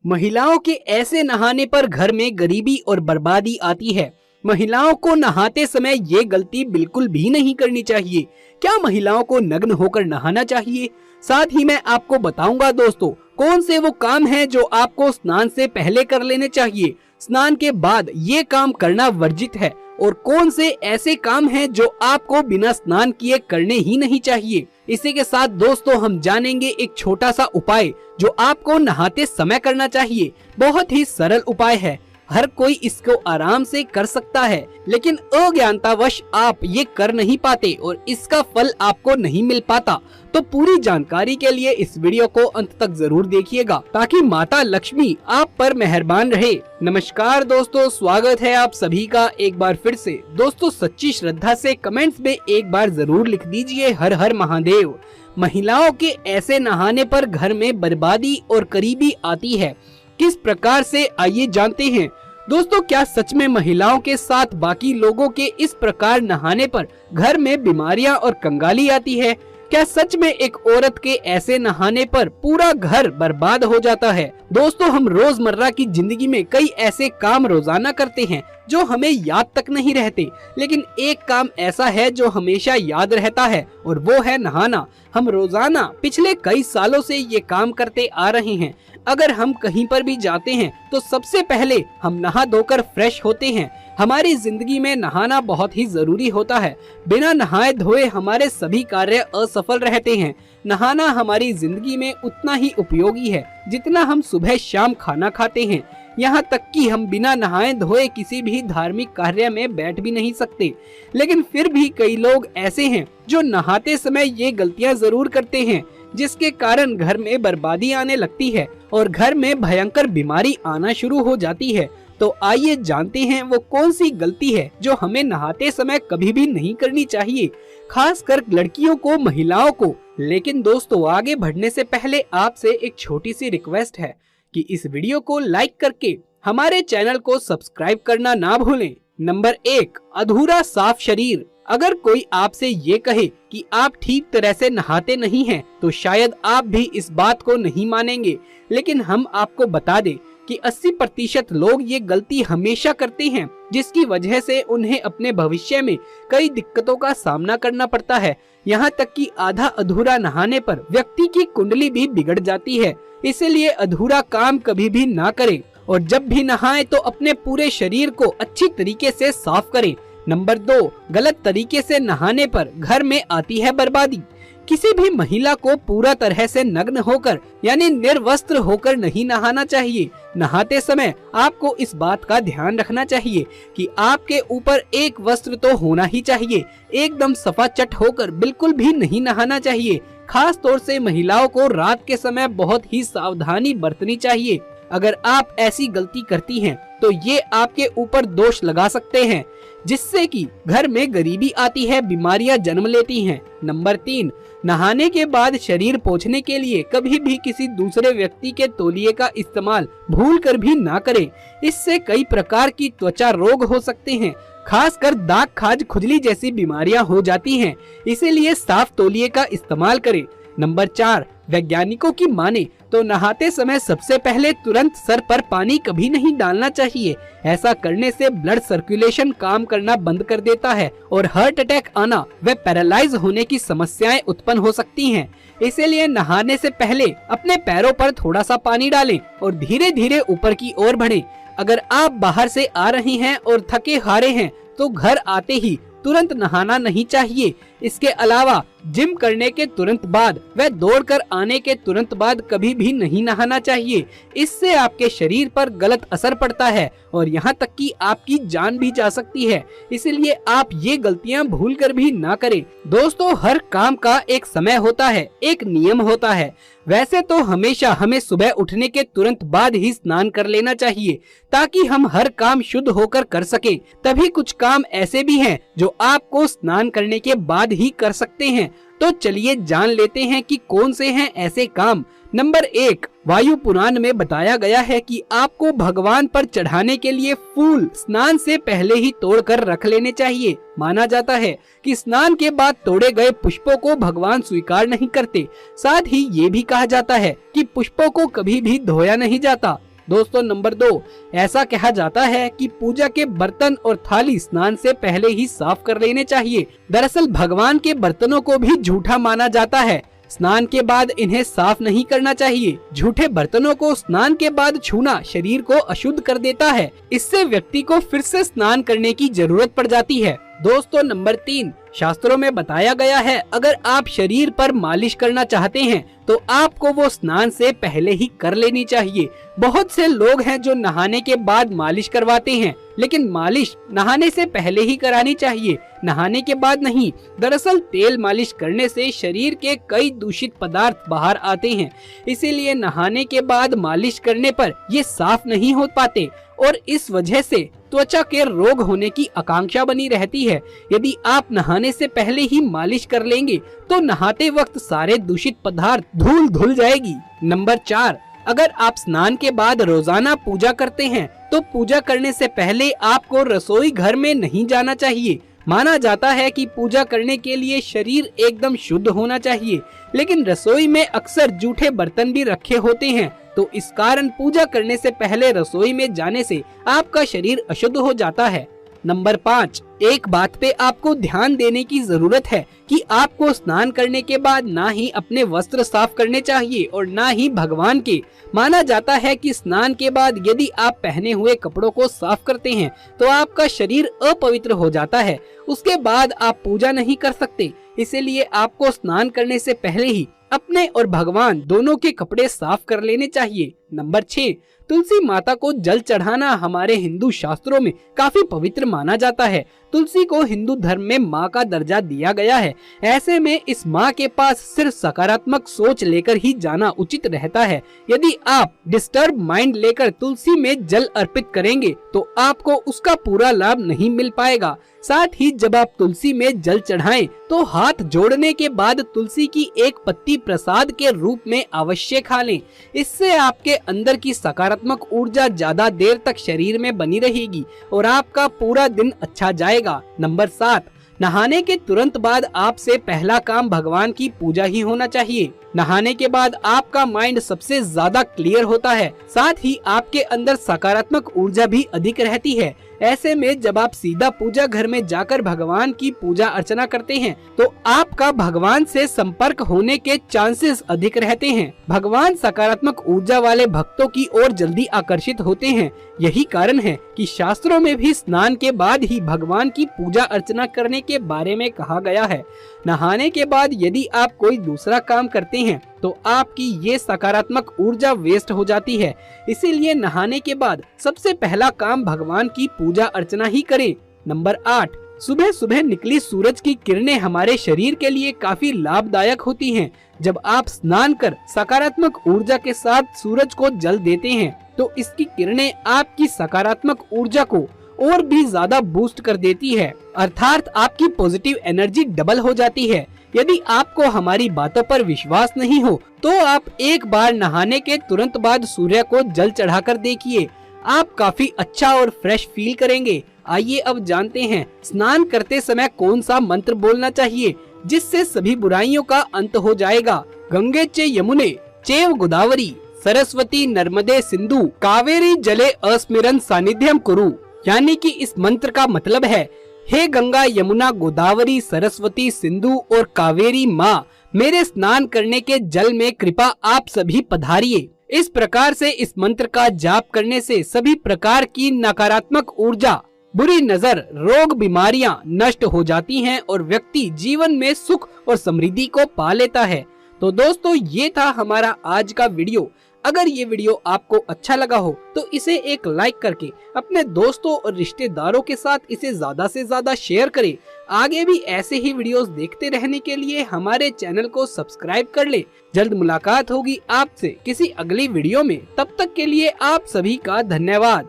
महिलाओं के ऐसे नहाने पर घर में गरीबी और बर्बादी आती है। महिलाओं को नहाते समय ये गलती बिल्कुल भी नहीं करनी चाहिए। क्या महिलाओं को नग्न होकर नहाना चाहिए? साथ ही मैं आपको बताऊंगा दोस्तों, कौन से वो काम हैं जो आपको स्नान से पहले कर लेने चाहिए, स्नान के बाद ये काम करना वर्जित है, और कौन से ऐसे काम हैं जो आपको बिना स्नान किए करने ही नहीं चाहिए। इसी के साथ दोस्तों हम जानेंगे एक छोटा सा उपाय जो आपको नहाते समय करना चाहिए। बहुत ही सरल उपाय है, हर कोई इसको आराम से कर सकता है, लेकिन अज्ञानतावश आप ये कर नहीं पाते और इसका फल आपको नहीं मिल पाता। तो पूरी जानकारी के लिए इस वीडियो को अंत तक जरूर देखिएगा ताकि माता लक्ष्मी आप पर मेहरबान रहे। नमस्कार दोस्तों, स्वागत है आप सभी का एक बार फिर से। दोस्तों सच्ची श्रद्धा से कमेंट्स में एक बार जरूर लिख दीजिए हर हर महादेव। महिलाओं के ऐसे नहाने पर घर में बर्बादी और गरीबी आती है, किस प्रकार से, आइए जानते हैं। दोस्तों क्या सच में महिलाओं के साथ बाकी लोगों के इस प्रकार नहाने पर घर में बीमारियां और कंगाली आती है? क्या सच में एक औरत के ऐसे नहाने पर पूरा घर बर्बाद हो जाता है? दोस्तों हम रोजमर्रा की जिंदगी में कई ऐसे काम रोजाना करते हैं जो हमें याद तक नहीं रहते, लेकिन एक काम ऐसा है जो हमेशा याद रहता है और वो है नहाना। हम रोजाना पिछले कई सालों से ये काम करते आ रहे हैं। अगर हम कहीं पर भी जाते हैं तो सबसे पहले हम नहा धोकर फ्रेश होते हैं। हमारी जिंदगी में नहाना बहुत ही जरूरी होता है। बिना नहाए धोए हमारे सभी कार्य असफल रहते हैं। नहाना हमारी जिंदगी में उतना ही उपयोगी है जितना हम सुबह शाम खाना खाते हैं। यहाँ तक कि हम बिना नहाए धोए किसी भी धार्मिक कार्य में बैठ भी नहीं सकते। लेकिन फिर भी कई लोग ऐसे हैं जो नहाते समय ये गलतियाँ जरूर करते हैं, जिसके कारण घर में बर्बादी आने लगती है और घर में भयंकर बीमारी आना शुरू हो जाती है। तो आइए जानते हैं वो कौन सी गलती है जो हमें नहाते समय कभी भी नहीं करनी चाहिए, खासकर लड़कियों को, महिलाओं को। लेकिन दोस्तों आगे बढ़ने से पहले आपसे एक छोटी सी रिक्वेस्ट है कि इस वीडियो को लाइक करके हमारे चैनल को सब्सक्राइब करना ना भूलें। नंबर 1, अधूरा साफ शरीर। अगर कोई आपसे ये कहे कि आप ठीक तरह से नहाते नहीं हैं, तो शायद आप भी इस बात को नहीं मानेंगे, लेकिन हम आपको बता दें कि 80% लोग ये गलती हमेशा करते हैं, जिसकी वजह से उन्हें अपने भविष्य में कई दिक्कतों का सामना करना पड़ता है। यहाँ तक कि आधा अधूरा नहाने पर व्यक्ति की कुंडली भी बिगड़ जाती है। इसलिए अधूरा काम कभी भी ना करें और जब भी नहाएं तो अपने पूरे शरीर को अच्छी तरीके से साफ करें। नंबर 2, गलत तरीके से नहाने पर घर में आती है बर्बादी। किसी भी महिला को पूरा तरह से नग्न होकर यानी निर्वस्त्र होकर नहीं नहाना चाहिए। नहाते समय आपको इस बात का ध्यान रखना चाहिए कि आपके ऊपर एक वस्त्र तो होना ही चाहिए। एकदम सफाचट होकर बिल्कुल भी नहीं नहाना चाहिए। खास तौर से महिलाओं को रात के समय बहुत ही सावधानी बरतनी चाहिए। अगर आप ऐसी गलती करती हैं तो ये आपके ऊपर दोष लगा सकते हैं, जिससे कि घर में गरीबी आती है, बीमारियां जन्म लेती हैं। नंबर 3, नहाने के बाद शरीर पोंछने के लिए कभी भी किसी दूसरे व्यक्ति के तौलिए का इस्तेमाल भूल कर भी ना करें। इससे कई प्रकार की त्वचा रोग हो सकते हैं, खासकर दाग, खाज, खुजली जैसी बीमारियां हो जाती हैं। इसीलिए साफ तौलिए का इस्तेमाल करें। नंबर 4, वैज्ञानिकों की माने तो नहाते समय सबसे पहले तुरंत सर पर पानी कभी नहीं डालना चाहिए। ऐसा करने से ब्लड सर्कुलेशन काम करना बंद कर देता है और हार्ट अटैक आना व पैरालाइज होने की समस्याएं उत्पन्न हो सकती हैं। इसीलिए नहाने से पहले अपने पैरों पर थोड़ा सा पानी डालें और धीरे धीरे ऊपर की ओर बढ़ें। अगर आप बाहर से आ रही हैं और थके हारे हैं तो घर आते ही तुरंत नहाना नहीं चाहिए। इसके अलावा जिम करने के तुरंत बाद व दौड़कर आने के तुरंत बाद कभी भी नहीं नहाना चाहिए। इससे आपके शरीर पर गलत असर पड़ता है और यहाँ तक कि आपकी जान भी जा सकती है। इसलिए आप ये गलतियाँ भूल कर भी ना करें। दोस्तों हर काम का एक समय होता है, एक नियम होता है। वैसे तो हमेशा हमें सुबह उठने के तुरंत बाद ही स्नान कर लेना चाहिए ताकि हम हर काम शुद्ध होकर कर सकें। तभी कुछ काम ऐसे भी हैं जो आपको स्नान करने के बाद ही कर सकते हैं। तो चलिए जान लेते हैं कि कौन से हैं ऐसे काम। नंबर 1, वायु पुराण में बताया गया है कि आपको भगवान पर चढ़ाने के लिए फूल स्नान से पहले ही तोड़कर रख लेने चाहिए। माना जाता है कि स्नान के बाद तोड़े गए पुष्पों को भगवान स्वीकार नहीं करते। साथ ही ये भी कहा जाता है कि पुष्पों को कभी भी धोया नहीं जाता। दोस्तों नंबर 2, ऐसा कहा जाता है कि पूजा के बर्तन और थाली स्नान से पहले ही साफ कर लेने चाहिए। दरअसल भगवान के बर्तनों को भी झूठा माना जाता है। स्नान के बाद इन्हें साफ नहीं करना चाहिए। झूठे बर्तनों को स्नान के बाद छूना शरीर को अशुद्ध कर देता है। इससे व्यक्ति को फिर से स्नान करने की जरूरत पड़ जाती है। दोस्तों नंबर 3, शास्त्रों में बताया गया है अगर आप शरीर पर मालिश करना चाहते हैं तो आपको वो स्नान से पहले ही कर लेनी चाहिए। बहुत से लोग हैं जो नहाने के बाद मालिश करवाते हैं, लेकिन मालिश नहाने से पहले ही करानी चाहिए, नहाने के बाद नहीं। दरअसल तेल मालिश करने से शरीर के कई दूषित पदार्थ बाहर आते हैं, इसीलिए नहाने के बाद मालिश करने पर ये साफ नहीं हो पाते और इस वजह से त्वचा के रोग होने की आकांक्षा बनी रहती है। यदि आप नहाने से पहले ही मालिश कर लेंगे तो नहाते वक्त सारे दूषित पदार्थ धूल धुल जाएगी। नंबर 4, अगर आप स्नान के बाद रोजाना पूजा करते हैं तो पूजा करने से पहले आपको रसोई घर में नहीं जाना चाहिए। माना जाता है कि पूजा करने के लिए शरीर एकदम शुद्ध होना चाहिए, लेकिन रसोई में अक्सर जूठे बर्तन भी रखे होते हैं, तो इस कारण पूजा करने से पहले रसोई में जाने से आपका शरीर अशुद्ध हो जाता है। नंबर 5, एक बात पे आपको ध्यान देने की जरूरत है कि आपको स्नान करने के बाद ना ही अपने वस्त्र साफ करने चाहिए और ना ही भगवान के। माना जाता है कि स्नान के बाद यदि आप पहने हुए कपड़ों को साफ करते हैं तो आपका शरीर अपवित्र हो जाता है, उसके बाद आप पूजा नहीं कर सकते। इसीलिए आपको स्नान करने से पहले ही अपने और भगवान दोनों के कपड़े साफ कर लेने चाहिए। नंबर 6, तुलसी माता को जल चढ़ाना हमारे हिंदू शास्त्रों में काफी पवित्र माना जाता है। तुलसी को हिंदू धर्म में माँ का दर्जा दिया गया है। ऐसे में इस माँ के पास सिर्फ सकारात्मक सोच लेकर ही जाना उचित रहता है। यदि आप डिस्टर्ब माइंड लेकर तुलसी में जल अर्पित करेंगे तो आपको उसका पूरा लाभ नहीं मिल पाएगा। साथ ही जब आप तुलसी में जल चढ़ाएं तो हाथ जोड़ने के बाद तुलसी की एक पत्ती प्रसाद के रूप में अवश्य खा लें। इससे आपके अंदर की सकारात्मक ऊर्जा ज्यादा देर तक शरीर में बनी रहेगी और आपका पूरा दिन अच्छा जाएगा। नंबर 7, नहाने के तुरंत बाद आपसे पहला काम भगवान की पूजा ही होना चाहिए। नहाने के बाद आपका माइंड सबसे ज्यादा क्लियर होता है, साथ ही आपके अंदर सकारात्मक ऊर्जा भी अधिक रहती है। ऐसे में जब आप सीधा पूजा घर में जाकर भगवान की पूजा अर्चना करते हैं तो आपका भगवान से संपर्क होने के चांसेस अधिक रहते हैं। भगवान सकारात्मक ऊर्जा वाले भक्तों की ओर जल्दी आकर्षित होते हैं। यही कारण है कि शास्त्रों में भी स्नान के बाद ही भगवान की पूजा अर्चना करने के बारे में कहा गया है। नहाने के बाद यदि आप कोई दूसरा काम करते हैं तो आपकी ये सकारात्मक ऊर्जा वेस्ट हो जाती है। इसीलिए नहाने के बाद सबसे पहला काम भगवान की पूजा अर्चना ही करें। नंबर 8, सुबह सुबह निकली सूरज की किरणें हमारे शरीर के लिए काफी लाभदायक होती हैं। जब आप स्नान कर सकारात्मक ऊर्जा के साथ सूरज को जल देते हैं तो इसकी किरणें आपकी सकारात्मक ऊर्जा को और भी ज्यादा बूस्ट कर देती है, अर्थात आपकी पॉजिटिव एनर्जी डबल हो जाती है। यदि आपको हमारी बातों पर विश्वास नहीं हो तो आप एक बार नहाने के तुरंत बाद सूर्य को जल चढ़ाकर देखिए, आप काफी अच्छा और फ्रेश फील करेंगे। आइए अब जानते हैं स्नान करते समय कौन सा मंत्र बोलना चाहिए जिससे सभी बुराइयों का अंत हो जाएगा। गंगे चे यमुने चैव गोदावरी सरस्वती नर्मदे सिंधु कावेरी जले अस्मिरन सानिध्यम कुरु। यानी कि इस मंत्र का मतलब है, हे गंगा यमुना गोदावरी सरस्वती सिंधु और कावेरी माँ, मेरे स्नान करने के जल में कृपा आप सभी पधारिए। इस प्रकार से इस मंत्र का जाप करने से सभी प्रकार की नकारात्मक ऊर्जा, बुरी नजर, रोग, बीमारियां नष्ट हो जाती हैं और व्यक्ति जीवन में सुख और समृद्धि को पा लेता है। तो दोस्तों ये था हमारा आज का वीडियो। अगर ये वीडियो आपको अच्छा लगा हो तो इसे एक लाइक करके अपने दोस्तों और रिश्तेदारों के साथ इसे ज्यादा से ज्यादा शेयर करें। आगे भी ऐसे ही वीडियोस देखते रहने के लिए हमारे चैनल को सब्सक्राइब कर ले। जल्द मुलाकात होगी आपसे किसी अगली वीडियो में, तब तक के लिए आप सभी का धन्यवाद।